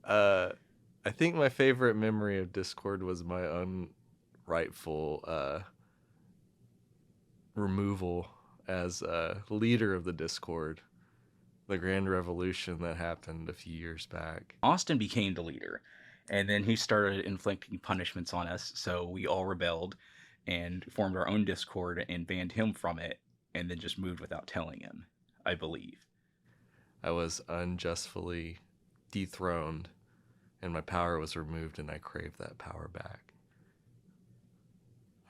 Uh, I think my favorite memory of Discord was my unrightful removal as leader of the Discord. The grand revolution that happened a few years back. Austin became the leader, and then he started inflicting punishments on us. So we all rebelled and formed our own Discord and banned him from it, and then just moved without telling him, I believe. I was unjustly dethroned, and my power was removed, and I crave that power back.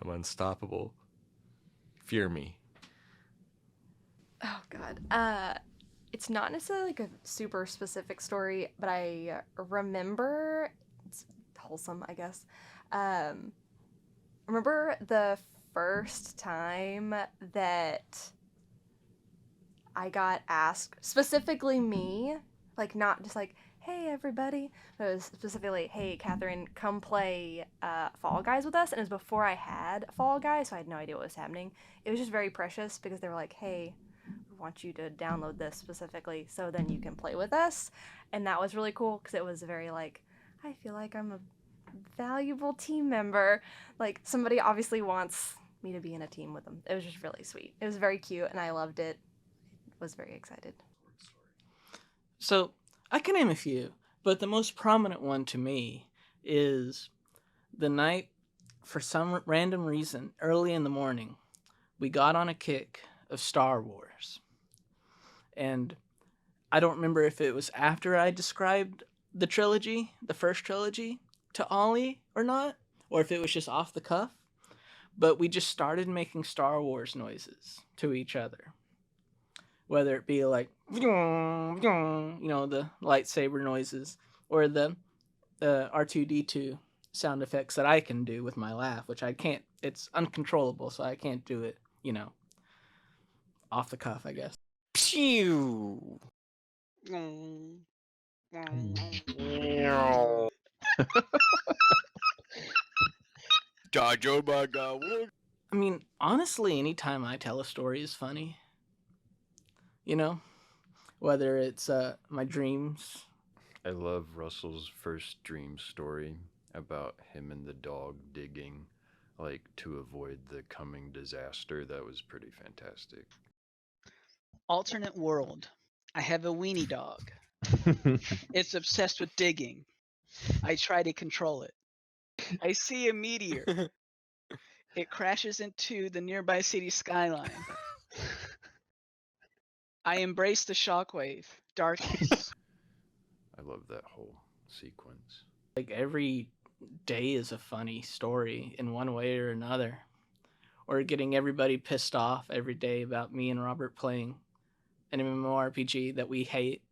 I'm unstoppable. Fear me. Oh God. It's not necessarily like a super specific story, but I remember it's wholesome, I guess. Um, remember the first time that I got asked, specifically me, like not just like, hey everybody, but it was specifically, hey Catherine, come play Fall Guys with us. And it was before I had Fall Guys, so I had no idea what was happening. It was just very precious because they were like, hey, we want you to download this specifically so then you can play with us. And that was really cool because it was very like, I feel like I'm a valuable team member. Like somebody obviously wants me to be in a team with them. It was just really sweet. It was very cute and I loved it. Was very excited. So I can name a few, but the most prominent one to me is the night, for some random reason, early in the morning, we got on a kick of Star Wars. And I don't remember if it was after I described the trilogy, the first trilogy, to Ollie or not, or if it was just off the cuff. But we just started making Star Wars noises to each other. Whether it be like, you know, the lightsaber noises, or the R2D2 sound effects that I can do with my laugh, which I can't, it's uncontrollable, so I can't do it, you know, off the cuff, I guess. Pew! Jojo Baga. I mean, honestly, anytime I tell a story is funny. You know, whether it's my dreams. I love Russell's first dream story about him and the dog digging, like to avoid the coming disaster. That was pretty fantastic. Alternate world. I have a weenie dog. It's obsessed with digging. I try to control it. I see a meteor. It crashes into the nearby city skyline. I embrace the shockwave. Darkness. I love that whole sequence. Like every day is a funny story in one way or another. Or getting everybody pissed off every day about me and Robert playing an MMORPG that we hate.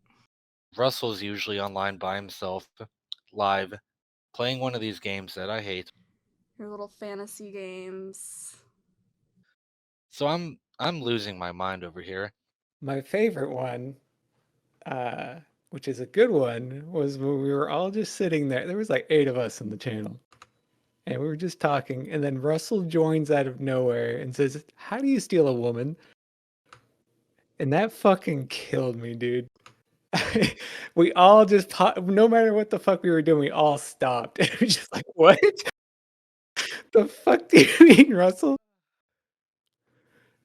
Russell's usually online by himself, live, playing one of these games that I hate. Your little fantasy games. So I'm losing my mind over here. My favorite one, which is a good one, was when we were all just sitting there. There was like 8 of us in the channel. And we were just talking, and then Russell joins out of nowhere and says, "How do you steal a woman?" And that fucking killed me, dude. We all just, no matter what the fuck we were doing, we all stopped. And we just like, what? The fuck do you mean, Russell?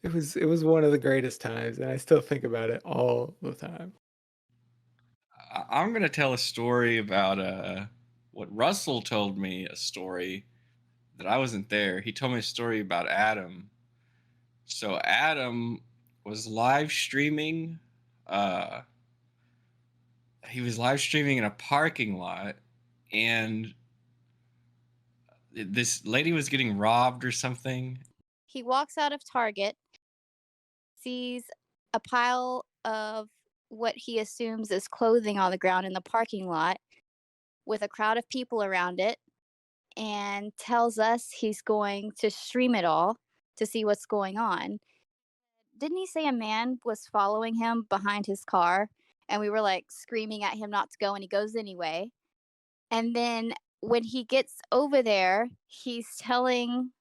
It was one of the greatest times, and I still think about it all the time. I'm gonna tell a story about what Russell told me, a story that I wasn't there. He told me a story about Adam. So Adam was live streaming. He was live streaming in a parking lot, and this lady was getting robbed or something. He walks out of Target, sees a pile of what he assumes is clothing on the ground in the parking lot with a crowd of people around it, and tells us he's going to stream it all to see what's going on. Didn't he say a man was following him behind his car? And we were like screaming at him not to go, and he goes anyway. And then when he gets over there, he's telling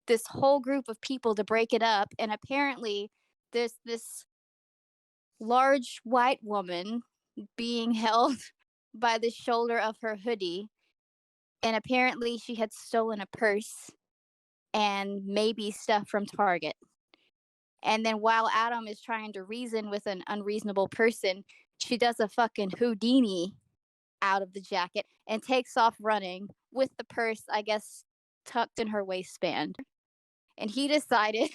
this whole group of people to break it up. And apparently, there's this large white woman being held by the shoulder of her hoodie, and apparently she had stolen a purse and maybe stuff from Target. And then while Adam is trying to reason with an unreasonable person, she does a fucking Houdini out of the jacket and takes off running with the purse, I guess, tucked in her waistband. And he decided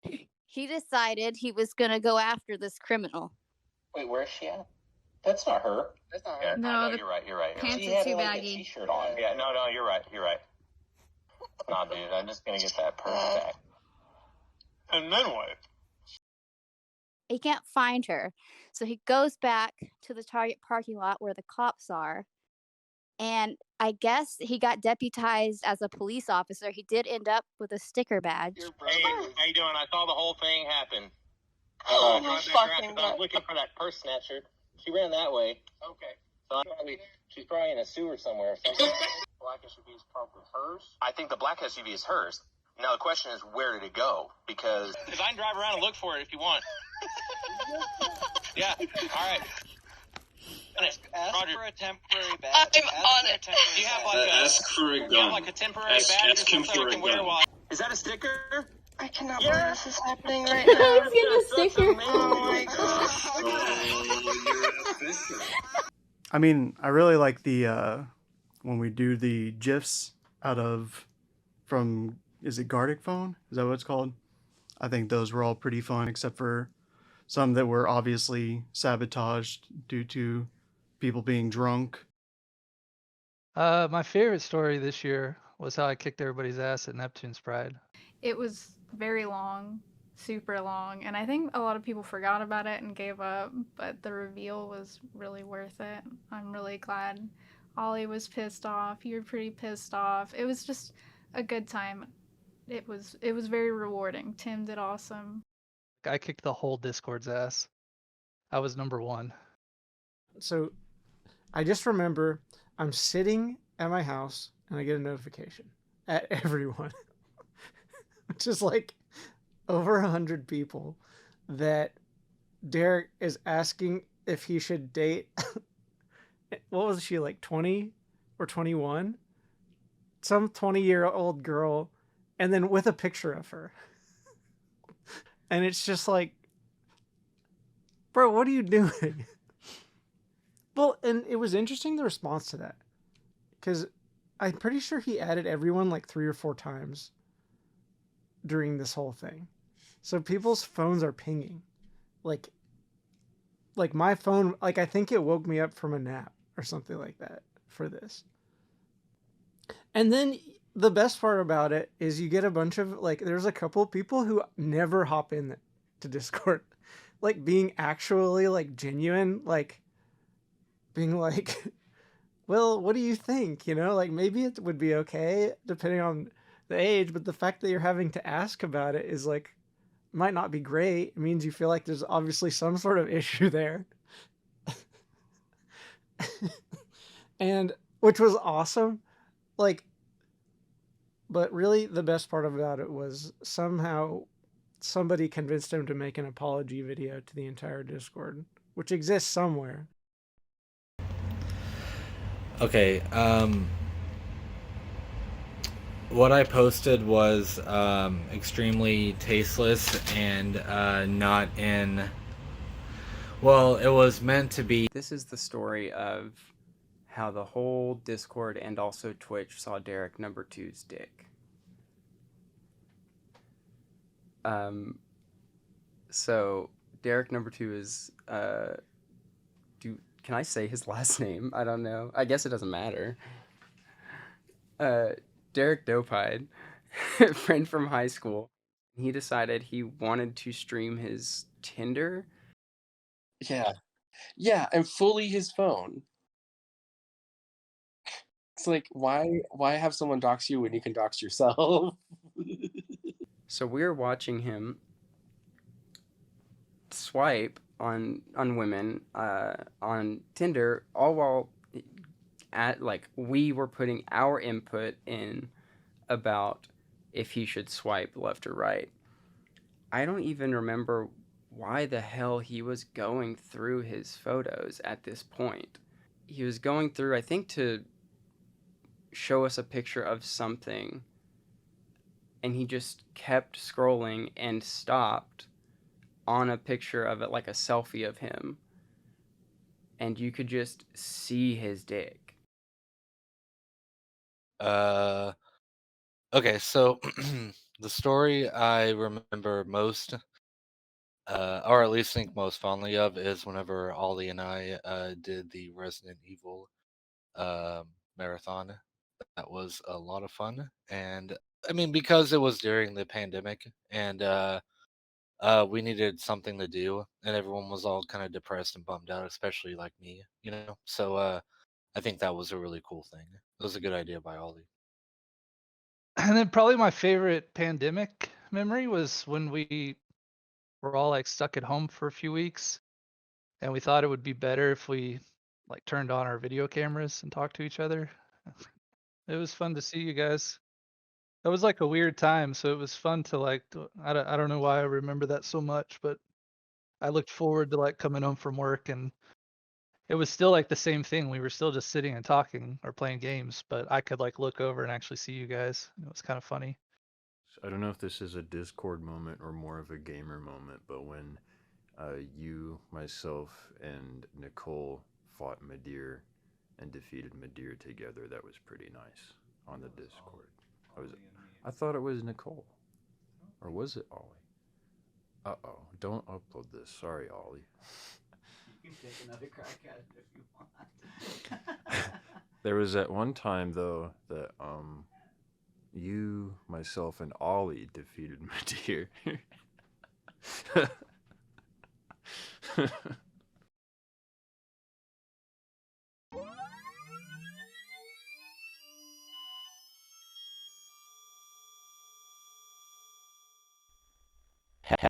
he was gonna go after this criminal. Wait, where is she at? That's not her. That's not her. Yeah, No, no, the you're right. You're right. pants She are had too like baggy. a t-shirt on. Yeah, no, you're right. You're right. Nah, dude, I'm just gonna get that purse back. And then what? He can't find her. So he goes back to the Target parking lot where the cops are. And I guess he got deputized as a police officer. He did end up with a sticker badge. Hey, how you doing? I saw the whole thing happen. Oh, my fucking God. I was looking for that purse snatcher. She ran that way. Okay. So she's probably in a sewer somewhere. Black SUV is probably hers. I think the black SUV is hers. Now the question is, where did it go? Because I can drive around and look for it if you want. Yeah. All right. Ask for a temporary badge. I'm on it. Do you have like Ask for a gun. Do you have like a temporary badge Ask him or something for I a can wear gun. while? Is that a sticker? I cannot believe this is happening right now. He's getting a sticker. Oh my gosh. I mean, I really like the when we do the GIFs from is it Gartic Phone? Is that what it's called? I think those were all pretty fun, except for some that were obviously sabotaged due to people being drunk. My favorite story this year was how I kicked everybody's ass at Neptune's Pride. It was very long, super long, and I think a lot of people forgot about it and gave up, but the reveal was really worth it. I'm really glad. Ollie was pissed off. You were pretty pissed off. It was just a good time. It was very rewarding. Tim did awesome. I kicked the whole Discord's ass. I was number one. So I just remember I'm sitting at my house and I get a notification at everyone, which is like over 100 people, that Derek is asking if he should date. What was she, like 20 or 21? Some 20-year-old girl, and then with a picture of her. And it's just like, bro, what are you doing? Well, and it was interesting, the response to that, because I'm pretty sure he added everyone like 3 or 4 times during this whole thing. So people's phones are pinging. Like my phone, like I think it woke me up from a nap or something like that for this. And then the best part about it is you get a bunch of, like, there's a couple of people who never hop in to Discord, like being actually like genuine, like being like, well, what do you think? You know, like maybe it would be okay depending on the age, but the fact that you're having to ask about it is like, might not be great. It means you feel like there's obviously some sort of issue there. And which was awesome. Like, but really the best part about it was somehow somebody convinced him to make an apology video to the entire Discord, which exists somewhere. Okay, what I posted was extremely tasteless and not in... Well, it was meant to be... This is the story of how the whole Discord and also Twitch saw Derek number 2's dick. So Derek number 2 is can I say his last name? I don't know. I guess it doesn't matter. Derek Dopide, friend from high school. He decided he wanted to stream his Tinder. Yeah, and fully his phone. It's like, why have someone dox you when you can dox yourself? So we're watching him swipe on women on Tinder, all while we were putting our input in about if he should swipe left or right. I don't even remember why the hell he was going through his photos at this point. he was going through, I think, to show us a picture of something, and he just kept scrolling and stopped on a picture of it, like a selfie of him, and you could just see his dick. Okay, so the story I remember most, or at least think most fondly of, is whenever Ollie and I did the Resident Evil marathon. That was a lot of fun, and I mean, because it was during the pandemic, and we needed something to do, and everyone was all kind of depressed and bummed out, especially like me, you know. So I think that was a really cool thing. It was a good idea by Ollie. And then probably my favorite pandemic memory was when we were all like stuck at home for a few weeks, and we thought it would be better if we like turned on our video cameras and talked to each other. It was fun to see you guys. That was like a weird time, so it was fun to like. I don't know why I remember that so much, but I looked forward to like coming home from work, and it was still like the same thing. We were still just sitting and talking or playing games, but I could like look over and actually see you guys. It was kind of funny. I don't know if this is a Discord moment or more of a gamer moment, but when you, myself, and Nicole fought Madir and defeated Madir together, that was pretty nice on the Discord. I thought it was Nicole. Or was it Ollie? Uh-oh. Don't upload this. Sorry, Ollie. You can take another crack at it if you want. There was that one time, though, that you, myself, and Ollie defeated Madir.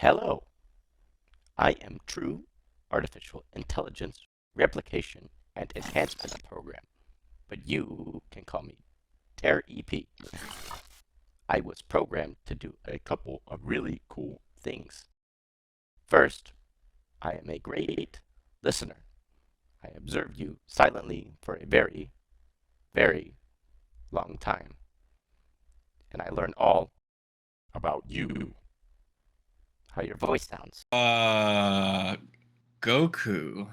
Hello. I am True Artificial Intelligence Replication and Enhancement Program, but you can call me TerrEP. I was programmed to do a couple of really cool things. First, I am a great listener. I observed you silently for a very, very long time, and I learned all about you. How your voice sounds. Goku.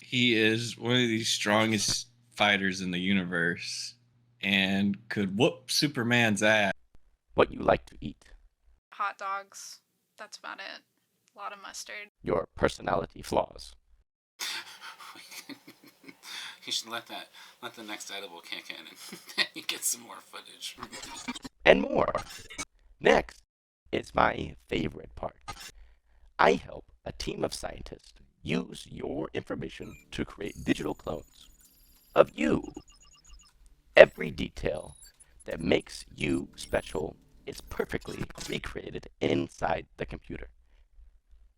He is one of the strongest fighters in the universe and could whoop Superman's ass. What you like to eat. Hot dogs. That's about it. A lot of mustard. Your personality flaws. You should let the next edible kick in, and then you get some more footage. And more. Next is my favorite part. I help a team of scientists use your information to create digital clones of you. Every detail that makes you special is perfectly recreated inside the computer.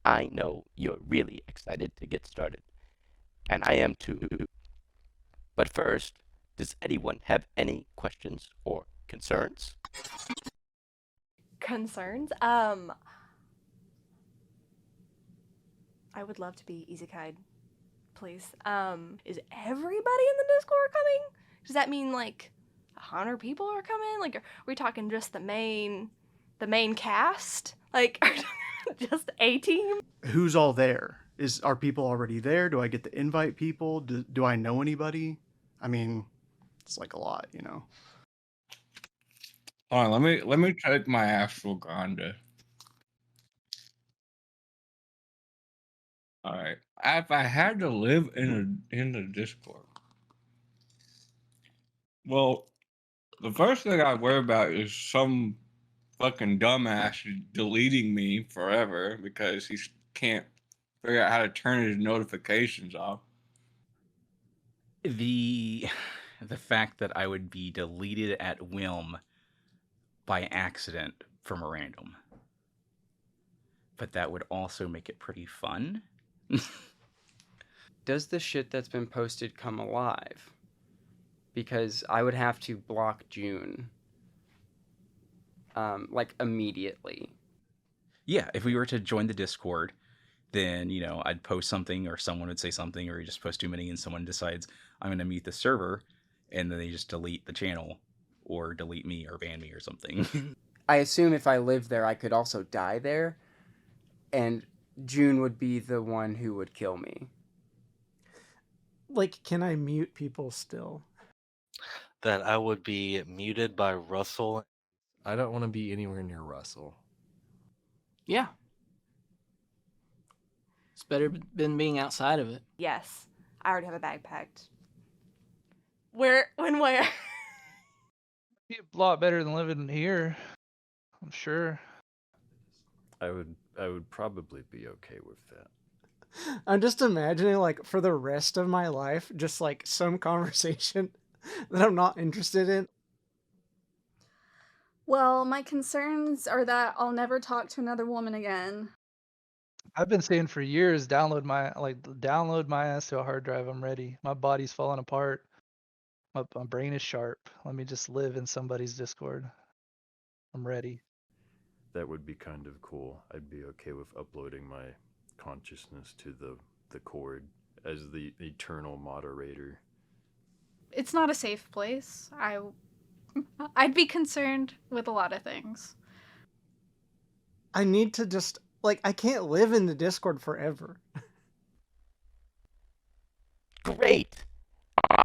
I know you're really excited to get started, and I am too. But first, does anyone have any questions or concerns? Concerns? I would love to be Isekai, please. Is everybody in the Discord coming? Does that mean like 100 people are coming? Like, are we talking just the main cast? Like, just a team? Who's all there? Are people already there? Do I get to invite people? Do I know anybody? I mean, it's like a lot, you know. Hold on, let me check my ashwagandha. All right, if I had to live in the Discord, well, the first thing I worry about is some fucking dumbass deleting me forever because he can't figure out how to turn his notifications off. The fact that I would be deleted at whim by accident from a random. But that would also make it pretty fun. Does the shit that's been posted come alive? Because I would have to block June. Like immediately. Yeah, if we were to join the Discord then, I'd post something or someone would say something or you just post too many and someone decides I'm going to mute the server and then they just delete the channel or delete me or ban me or something. I assume if I lived there, I could also die there, and June would be the one who would kill me. Like, can I mute people still? That I would be muted by Russell. I don't want to be anywhere near Russell. Yeah. It's better than being outside of it. Yes, I already have a bag packed. Where? Be a lot better than living here, I'm sure. I would probably be okay with that. I'm just imagining, like, for the rest of my life, just like some conversation that I'm not interested in. Well, my concerns are that I'll never talk to another woman again. I've been saying for years, download my ass to a hard drive. I'm ready. My body's falling apart. My brain is sharp. Let me just live in somebody's Discord. I'm ready. That would be kind of cool. I'd be okay with uploading my consciousness to the cord as the eternal moderator. It's not a safe place. I'd be concerned with a lot of things. I need to just, like, I can't live in the Discord forever. Great!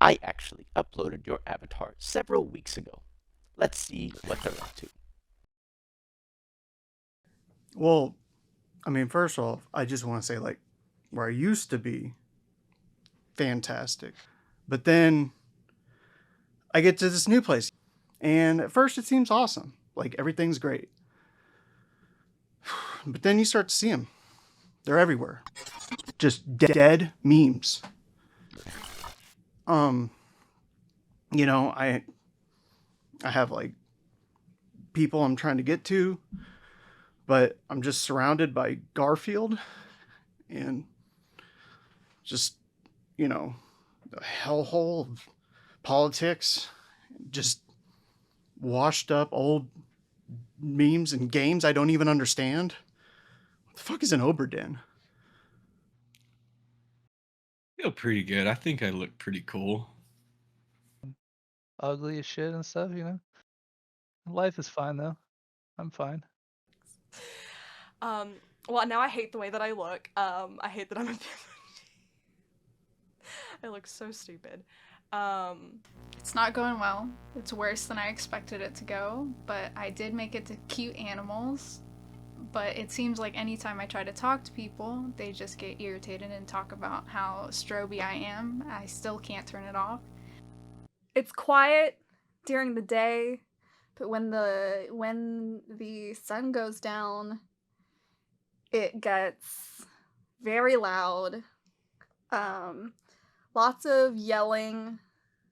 I actually uploaded your avatar several weeks ago. Let's see what they're up to. Well, I mean, first off, I just want to say, like, where I used to be, fantastic. But then I get to this new place, and at first it seems awesome. Like, everything's great. But then you start to see them. They're everywhere. Just dead memes. I have, like, people I'm trying to get to, but I'm just surrounded by Garfield and just, the hellhole of politics, just washed up old memes and games I don't even understand. What the fuck is an Oberdin? Feel pretty good. I think I look pretty cool. Ugly as shit and stuff, Life is fine though. I'm fine. Well, now I hate the way that I look. I hate that I'm a I look so stupid. It's not going well. It's worse than I expected it to go, but I did make it to cute animals. But it seems like anytime I try to talk to people, they just get irritated and talk about how stroby I am. I still can't turn it off. It's quiet during the day, but when the sun goes down, it gets very loud. Lots of yelling.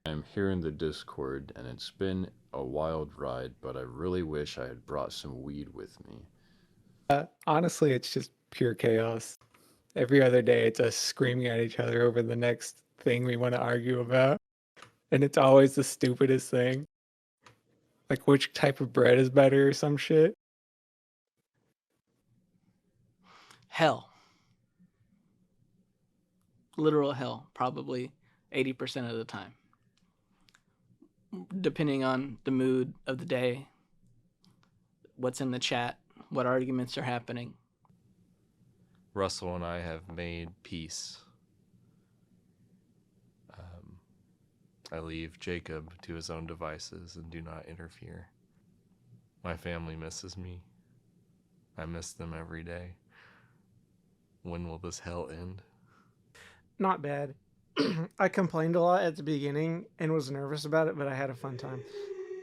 I'm here in the Discord, and it's been a wild ride, but I really wish I had brought some weed with me. Honestly, it's just pure chaos. Every other day, it's us screaming at each other over the next thing we want to argue about. And it's always the stupidest thing. Like, which type of bread is better or some shit. Hell. Literal hell, probably 80% of the time. Depending on the mood of the day, what's in the chat, what arguments are happening. Russell and I have made peace. I leave Jacob to his own devices and do not interfere. My family misses me. I miss them every day. When will this hell end? Not bad. I complained a lot at the beginning and was nervous about it, but I had a fun time.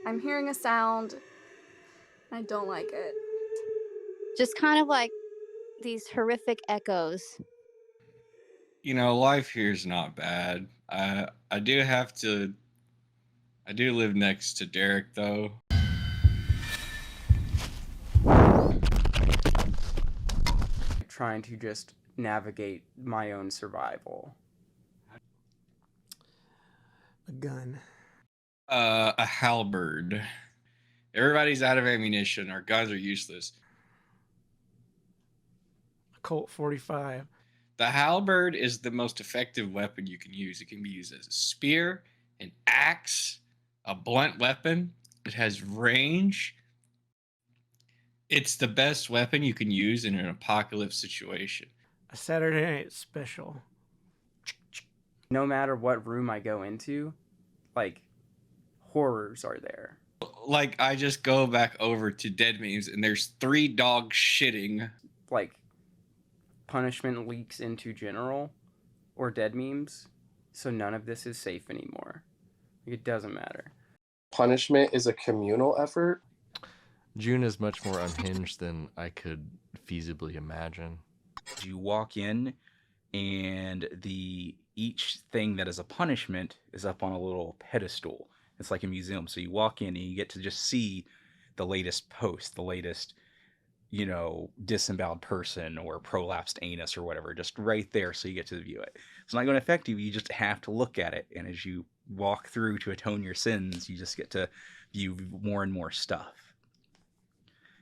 I'm hearing a sound. I don't like it. Just kind of like these horrific echoes. Life here is not bad. I do live next to Derek though. Trying to just navigate my own survival. A gun. A halberd. Everybody's out of ammunition. Our guns are useless. Colt 45. The halberd is the most effective weapon you can use. It can be used as a spear, an axe, a blunt weapon. It has range. It's the best weapon you can use in an apocalypse situation. A Saturday night special. No matter what room I go into, like, horrors are there. Like, I just go back over to dead memes and there's 3 dogs shitting. Like, punishment leaks into general or dead memes, so none of this is safe anymore. It doesn't matter. Punishment is a communal effort. June is much more unhinged than I could feasibly imagine. You walk in, and each thing that is a punishment is up on a little pedestal. It's like a museum. So you walk in and you get to just see the latest post, the latest, disemboweled person or prolapsed anus or whatever, just right there. So you get to view it. It's not going to affect you. You just have to look at it. And as you walk through to atone your sins, you just get to view more and more stuff.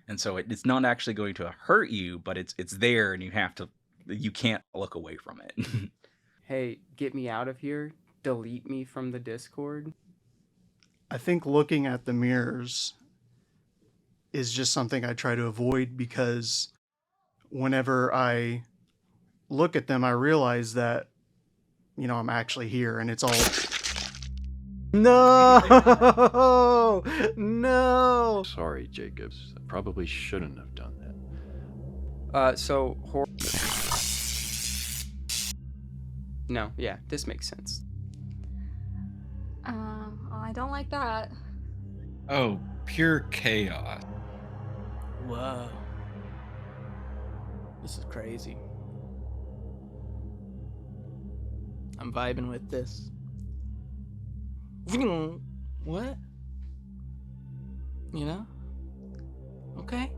And so it's not actually going to hurt you, but it's there, and you can't look away from it. Hey, get me out of here. Delete me from the Discord. I think looking at the mirrors is just something I try to avoid, because whenever I look at them, I realize that, I'm actually here, and it's all... No! No! Sorry, Jacobs. I probably shouldn't have done that. No, yeah, this makes sense. I don't like that. Oh, pure chaos. Whoa. This is crazy. I'm vibing with this. What? Okay.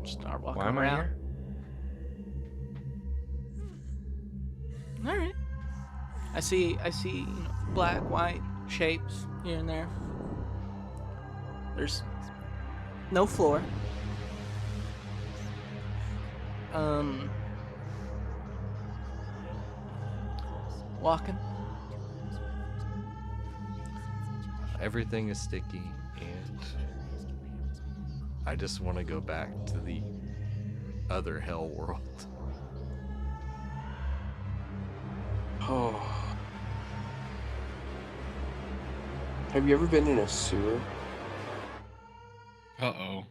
Start walking Why am I around. here? All right. I see, black, white shapes here and there. There's no floor. Walking. Everything is sticky, and I just want to go back to the other hell world. Oh. Have you ever been in a sewer? Uh-oh.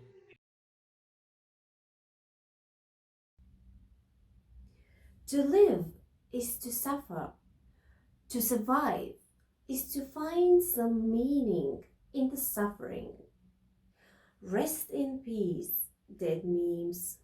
To live is to suffer. To survive is to find some meaning in the suffering. Rest in peace, dead memes.